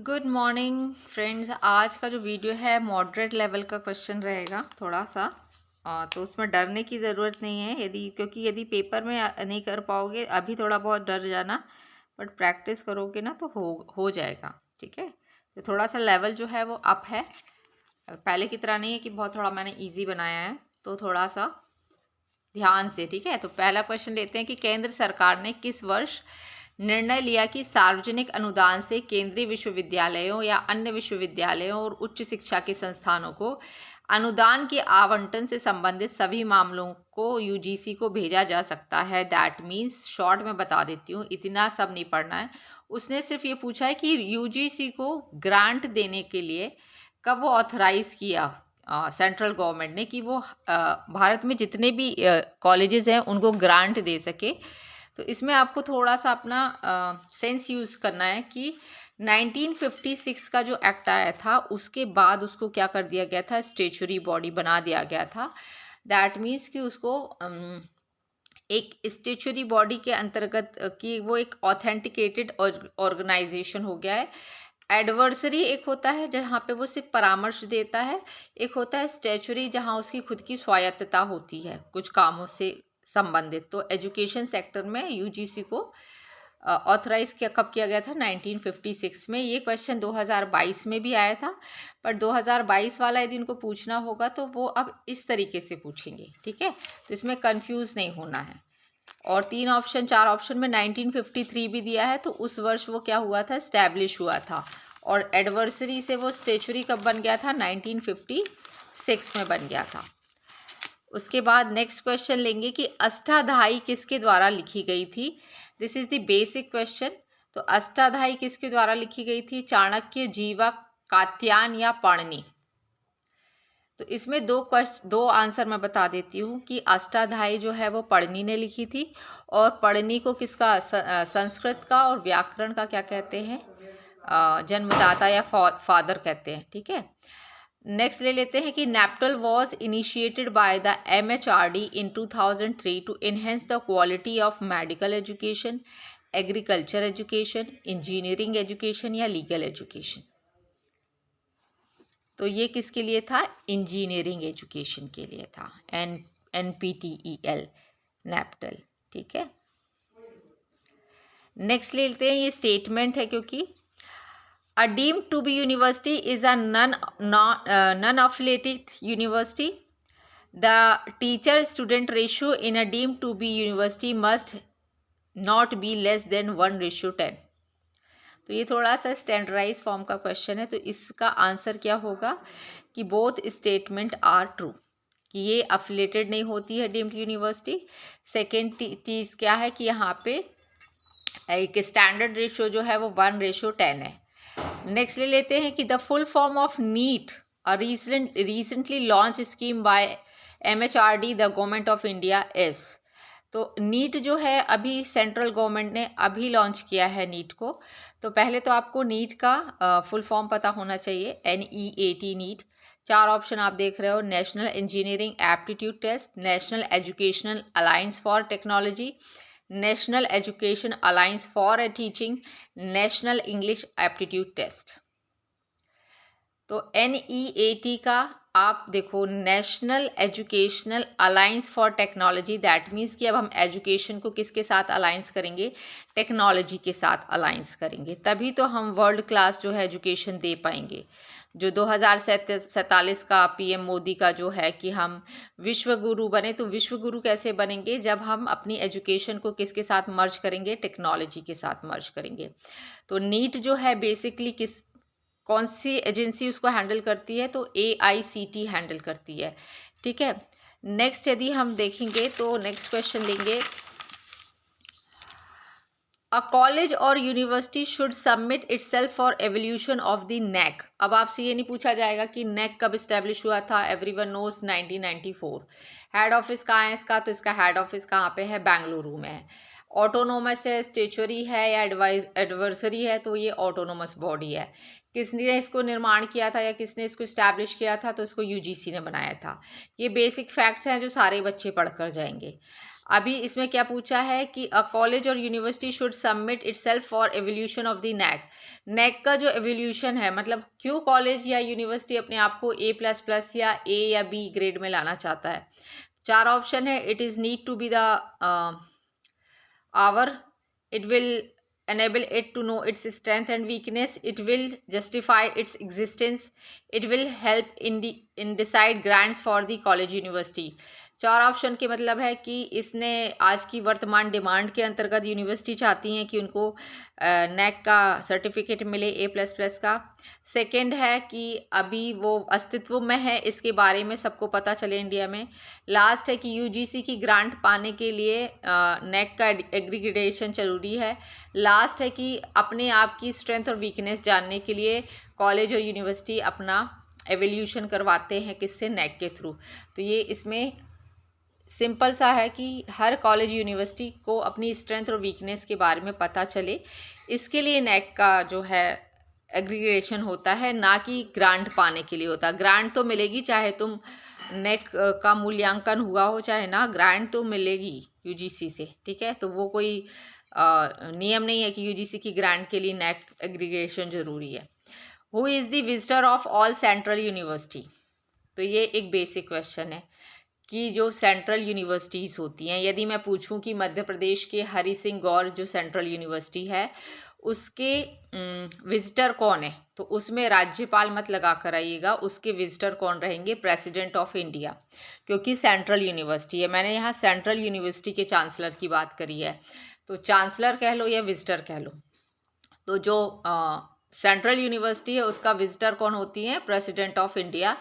Good morning friends. आज का जो वीडियो है मॉडरेट लेवल का क्वेश्चन रहेगा थोड़ा सा। तो उसमें डरने की ज़रूरत नहीं है, क्योंकि यदि पेपर में नहीं कर पाओगे अभी थोड़ा बहुत डर जाना, बट प्रैक्टिस करोगे ना तो हो जाएगा। ठीक है, तो थोड़ा सा लेवल जो है वो अप है, पहले की तरह नहीं है कि बहुत थोड़ा मैंने इजी बनाया है, तो थोड़ा सा ध्यान से। ठीक है, तो पहला क्वेश्चन लेते हैं कि केंद्र सरकार ने किस वर्ष निर्णय लिया कि सार्वजनिक अनुदान से केंद्रीय विश्वविद्यालयों या अन्य विश्वविद्यालयों और उच्च शिक्षा के संस्थानों को अनुदान के आवंटन से संबंधित सभी मामलों को यूजीसी को भेजा जा सकता है। दैट मीन्स शॉर्ट में बता देती हूँ, इतना सब नहीं पढ़ना है। उसने सिर्फ ये पूछा है कि यूजीसी को ग्रांट देने के लिए कब वो ऑथराइज किया सेंट्रल गवर्नमेंट ने कि वो भारत में जितने भी कॉलेजेस हैं उनको ग्रांट दे सके। तो इसमें आपको थोड़ा सा अपना सेंस यूज़ करना है कि 1956 का जो एक्ट आया था उसके बाद उसको क्या कर दिया गया था, स्टेचुरी बॉडी बना दिया गया था। दैट मीन्स कि उसको एक स्टेचुरी बॉडी के अंतर्गत कि वो एक ऑथेंटिकेटेड ऑर्गेनाइजेशन हो गया है। एडवर्सरी एक होता है जहाँ पे वो सिर्फ परामर्श देता है, एक होता है स्टैचुरी जहाँ उसकी खुद की स्वायत्तता होती है कुछ कामों से संबंधित। तो एजुकेशन सेक्टर में यूजीसी को ऑथराइज कब किया गया था, 1956 में। ये क्वेश्चन 2022 में भी आया था, पर 2022 वाला यदि उनको पूछना होगा तो वो अब इस तरीके से पूछेंगे। ठीक है, तो इसमें कंफ्यूज नहीं होना है। और 4 ऑप्शन में 1953 भी दिया है, तो उस वर्ष वो क्या हुआ था, स्टैब्लिश हुआ था। और एडवर्सरी से वो स्टेचुरी कब बन गया था, 1956 में बन गया था। उसके बाद नेक्स्ट क्वेश्चन लेंगे कि अष्टाध्यायी किसके द्वारा लिखी गई थी। This is the basic question. तो अष्टाध्यायी किसके द्वारा लिखी गई थी, चाणक्य, जीवा, कात्यायन या पाणिनि। तो इसमें दो आंसर मैं बता देती हूँ कि अष्टाध्यायी जो है वो पाणिनि ने लिखी थी, और पाणिनि को किसका, संस्कृत का और व्याकरण का क्या कहते हैं, जन्मदाता या फादर कहते हैं। ठीक है, नेक्स्ट ले लेते हैं कि NPTEL was initiated by the MHRD इन 2003 to enhance the quality of medical education, agriculture education, engineering education या लीगल एजुकेशन। तो ये किसके लिए था, इंजीनियरिंग एजुकेशन के लिए था, NPTEL, नेप्टल। ठीक है, नेक्स्ट ले लेते हैं, ये स्टेटमेंट है क्योंकि A deemed to be university is a non-affiliated university. The teacher-student ratio in a deemed to be university must not be less than 1:10. तो ये थोड़ा सा स्टैंडर्डाइज फॉर्म का क्वेश्चन है, तो इसका आंसर क्या होगा कि बोथ स्टेटमेंट आर ट्रू, कि ये अफिलेटेड नहीं होती है डीम्ड यूनिवर्सिटी। सेकेंड चीज़ क्या है कि यहाँ पे एक स्टैंडर्ड रेशियो जो है वो 1:10 है। नेक्स्ट ले लेते हैं कि the full form of NEET, a recently launch scheme by MHRD the government of India is. तो नीट जो है अभी सेंट्रल गवर्नमेंट ने अभी लॉन्च किया है नीट को। तो पहले तो आपको नीट का फुल फॉर्म पता होना चाहिए, NEAT नीट। 4 ऑप्शन आप देख रहे हो, national engineering aptitude test, national educational alliance for technology, national education alliance for teaching, national English aptitude test. तो NEAT का आप देखो, national educational alliance for technology, that means कि अब हम एजुकेशन को किसके साथ अलायंस करेंगे, टेक्नोलॉजी के साथ अलायंस करेंगे, तभी तो हम वर्ल्ड क्लास जो है एजुकेशन दे पाएंगे। जो 2047 का PM मोदी का जो है कि हम विश्व गुरु बने, तो विश्व गुरु कैसे बनेंगे, जब हम अपनी एजुकेशन को किसके साथ मर्ज करेंगे, टेक्नोलॉजी के साथ मर्ज करेंगे। तो नीट जो है बेसिकली कौन सी एजेंसी उसको हैंडल करती है, तो AICT हैंडल करती है। ठीक है, नेक्स्ट यदि हम देखेंगे तो नेक्स्ट क्वेश्चन लेंगे, अ कॉलेज और university should submit itself for evolution of the NAAC। अब आपसे ये नहीं पूछा जाएगा कि NAAC कब इस्टेब्लिश हुआ था, एवरीवन नोज 1994। हेड ऑफिस कहाँ है इसका, तो इसका हेड ऑफिस कहाँ पे है, बेंगलुरु में है। ऑटोनोमस है, स्टेचुरी है या एडवर्सरी है, तो ये ऑटोनोमस बॉडी है। किसने इसको निर्माण किया था या किसने इसको इस्टेब्लिश किया था, तो इसको यूजीसी ने बनाया था। ये बेसिक फैक्ट्स हैं जो सारे बच्चे पढ़कर जाएंगे। अभी इसमें क्या पूछा है कि अ कॉलेज और university should submit itself for evolution of the NAAC. NAAC का जो एवोल्यूशन है, मतलब क्यों कॉलेज या यूनिवर्सिटी अपने आप को A++ या A या B ग्रेड में लाना चाहता है। 4 ऑप्शन है। It is need to be the hour, it will enable it to know its strength and weakness, it will justify its existence, it will help in decide grants for the college university। 4 option के मतलब है कि इसने आज की वर्तमान demand के अंतर्गत यूनिवर्सिटी चाहती हैं कि उनको नैक का सर्टिफिकेट मिले A++ का। सेकंड है कि अभी वो अस्तित्व में है, इसके बारे में सबको पता चले इंडिया में। लास्ट है कि यूजीसी की ग्रांट पाने के लिए नैक का एग्रीगेशन जरूरी है। लास्ट है कि अपने आप की स्ट्रेंथ और वीकनेस जानने के लिए कॉलेज और यूनिवर्सिटी अपना एवोल्यूशन करवाते हैं, किससे, नैक के थ्रू। तो ये इसमें सिंपल सा है कि हर कॉलेज यूनिवर्सिटी को अपनी स्ट्रेंथ और वीकनेस के बारे में पता चले, इसके लिए नैक का जो है एग्रीगेशन होता है, ना कि ग्रांट पाने के लिए होता है। ग्रांट तो मिलेगी चाहे तुम नैक का मूल्यांकन हुआ हो चाहे ना, ग्रांट तो मिलेगी यूजीसी से, ठीक है। तो वो कोई नियम नहीं है कि यूजीसी की ग्रांट के लिए नैक एग्रीगेशन जरूरी है। Who is the visitor of all central university. तो ये एक बेसिक क्वेश्चन है कि जो सेंट्रल यूनिवर्सिटीज़ होती हैं, यदि मैं पूछूं कि मध्य प्रदेश के हरि सिंह गौर जो सेंट्रल यूनिवर्सिटी है उसके विजिटर कौन है, तो उसमें राज्यपाल मत लगा कर आइएगा, उसके विजिटर कौन रहेंगे, प्रेसिडेंट ऑफ इंडिया, क्योंकि सेंट्रल यूनिवर्सिटी है। मैंने यहाँ सेंट्रल यूनिवर्सिटी के चांसलर की बात करी है, तो चांसलर कह लो या विजिटर कह लो। तो जो सेंट्रल यूनिवर्सिटी है उसका विजिटर कौन होती है, प्रेसिडेंट ऑफ इंडिया।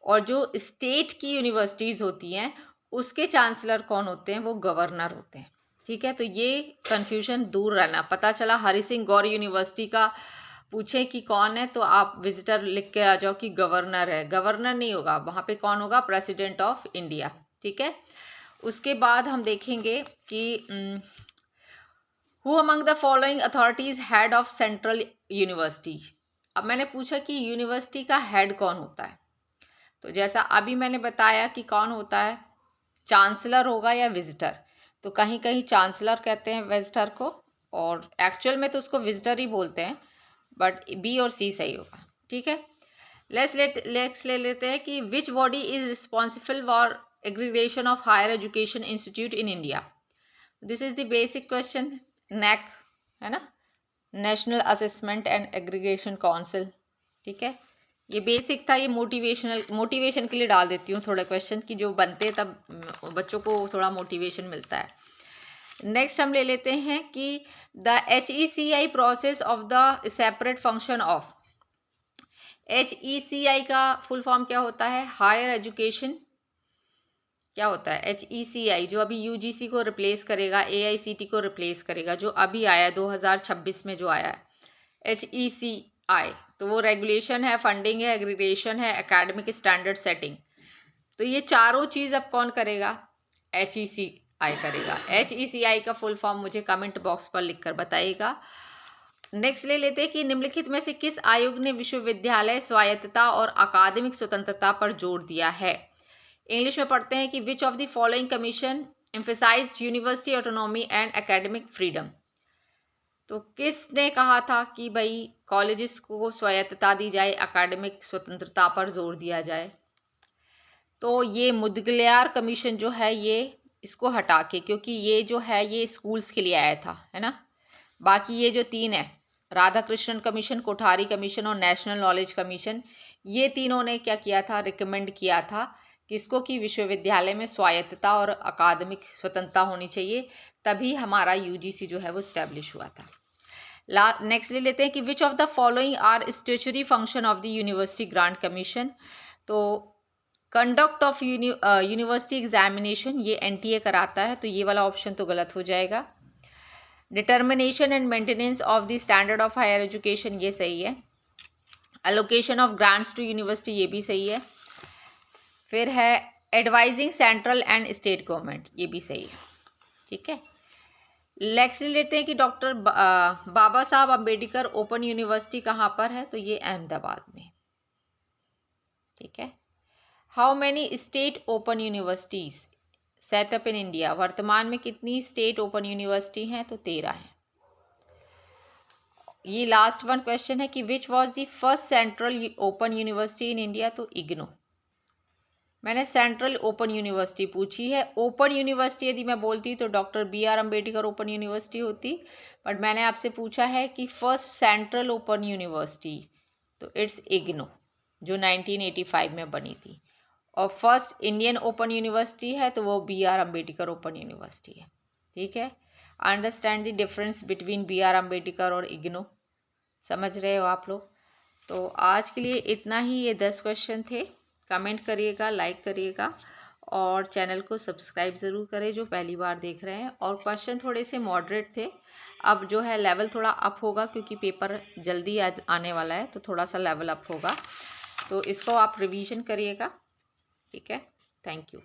और जो स्टेट की यूनिवर्सिटीज़ होती हैं उसके चांसलर कौन होते हैं, वो गवर्नर होते हैं, ठीक है। तो ये कन्फ्यूजन दूर रहना। पता चला हरि सिंह गौर यूनिवर्सिटी का पूछे कि कौन है, तो आप विजिटर लिख के आ जाओ कि गवर्नर है। गवर्नर नहीं होगा वहाँ पे, कौन होगा, प्रेसिडेंट ऑफ इंडिया, ठीक है। उसके बाद हम देखेंगे कि who among the following authorities head of central university. अब मैंने पूछा कि यूनिवर्सिटी का हेड कौन होता है, तो जैसा अभी मैंने बताया कि कौन होता है, चांसलर होगा या विजिटर। तो कहीं कहीं चांसलर कहते हैं विजिटर को, और एक्चुअल में तो उसको विजिटर ही बोलते हैं, बट बी और सी सही होगा, ठीक है। लेट्स ले लेते हैं कि which body is responsible for aggregation of higher education institute in India. This is the basic question. NAAC है ना, national assessment and aggregation council, ठीक है। ये बेसिक था, ये मोटिवेशन के लिए डाल देती हूँ थोड़े क्वेश्चन की जो बनते हैं, तब बच्चों को थोड़ा मोटिवेशन मिलता है। नेक्स्ट हम ले लेते हैं कि the HECI process of the separate function of. HECI का फुल फॉर्म क्या होता है, हायर एजुकेशन, क्या होता है HECI, जो अभी UGC को रिप्लेस करेगा, AICT को रिप्लेस करेगा, जो अभी आया 2026 में जो आया है HECI। तो वो रेगुलेशन है, फंडिंग है, एग्रीगेशन है, एकेडमिक स्टैंडर्ड सेटिंग। तो ये चारों चीज़ अब कौन करेगा, HECI करेगा। HECI का फुल फॉर्म मुझे कमेंट बॉक्स पर लिखकर बताइएगा। नेक्स्ट ले लेते हैं कि निम्नलिखित में से किस आयोग ने विश्वविद्यालय स्वायत्तता और अकादमिक स्वतंत्रता पर जोर दिया है। इंग्लिश में पढ़ते हैं कि which of the following commission emphasise university autonomy and academic freedom. तो किसने कहा था कि भाई कॉलेजेस को स्वायत्तता दी जाए, एकेडमिक स्वतंत्रता पर जोर दिया जाए। तो ये मुदगलियार कमीशन जो है, ये इसको हटा के, क्योंकि ये जो है ये स्कूल्स के लिए आया था, है ना। बाकी ये जो 3 है, राधाकृष्णन कमीशन, कोठारी कमीशन और नेशनल नॉलेज कमीशन, ये तीनों ने क्या किया था, रिकमेंड किया था किसको, कि विश्वविद्यालय में स्वायत्तता और अकादमिक स्वतंत्रता होनी चाहिए, तभी हमारा UGC जो है वो स्टैब्लिश हुआ था। नेक्स्ट ले लेते हैं कि which of the following are statutory function of the university grant commission. तो कंडक्ट ऑफ यूनिवर्सिटी एग्जामिनेशन, ये NTA कराता है, तो ये वाला ऑप्शन तो गलत हो जाएगा। Determination and maintenance of the standard of higher education, ये सही है। Allocation of grants to university, ये भी सही है। फिर है advising central and state government, ये भी सही है, ठीक है। नेक्स्ट लेते हैं कि डॉक्टर बाबा साहब अम्बेडकर ओपन यूनिवर्सिटी कहाँ पर है, तो ये अहमदाबाद में। ठीक है। How many state open universities setup in India, वर्तमान में कितनी स्टेट ओपन यूनिवर्सिटी हैं, तो 13 हैं। ये लास्ट वन क्वेश्चन है कि which was the first central open university in India, तो इग्नू। मैंने सेंट्रल ओपन यूनिवर्सिटी पूछी है। ओपन यूनिवर्सिटी यदि मैं बोलती तो doctor BR Ambedkar open university होती, बट मैंने आपसे पूछा है कि फर्स्ट सेंट्रल ओपन यूनिवर्सिटी, तो इट्स इग्नू, जो 1985 में बनी थी। और फर्स्ट इंडियन ओपन यूनिवर्सिटी है तो वो BR अम्बेडकर ओपन यूनिवर्सिटी है। ठीक है। Understand the difference between BR Ambedkar और इग्नू, समझ रहे हो आप लोग। तो आज के लिए इतना ही, ये 10 क्वेश्चन थे। कमेंट करिएगा, लाइक करिएगा और चैनल को सब्सक्राइब ज़रूर करें जो पहली बार देख रहे हैं। और क्वेश्चन थोड़े से मॉडरेट थे, अब जो है लेवल थोड़ा अप होगा क्योंकि पेपर जल्दी आज आने वाला है, तो थोड़ा सा लेवल अप होगा, तो इसको आप रिवीजन करिएगा। ठीक है। Thank you.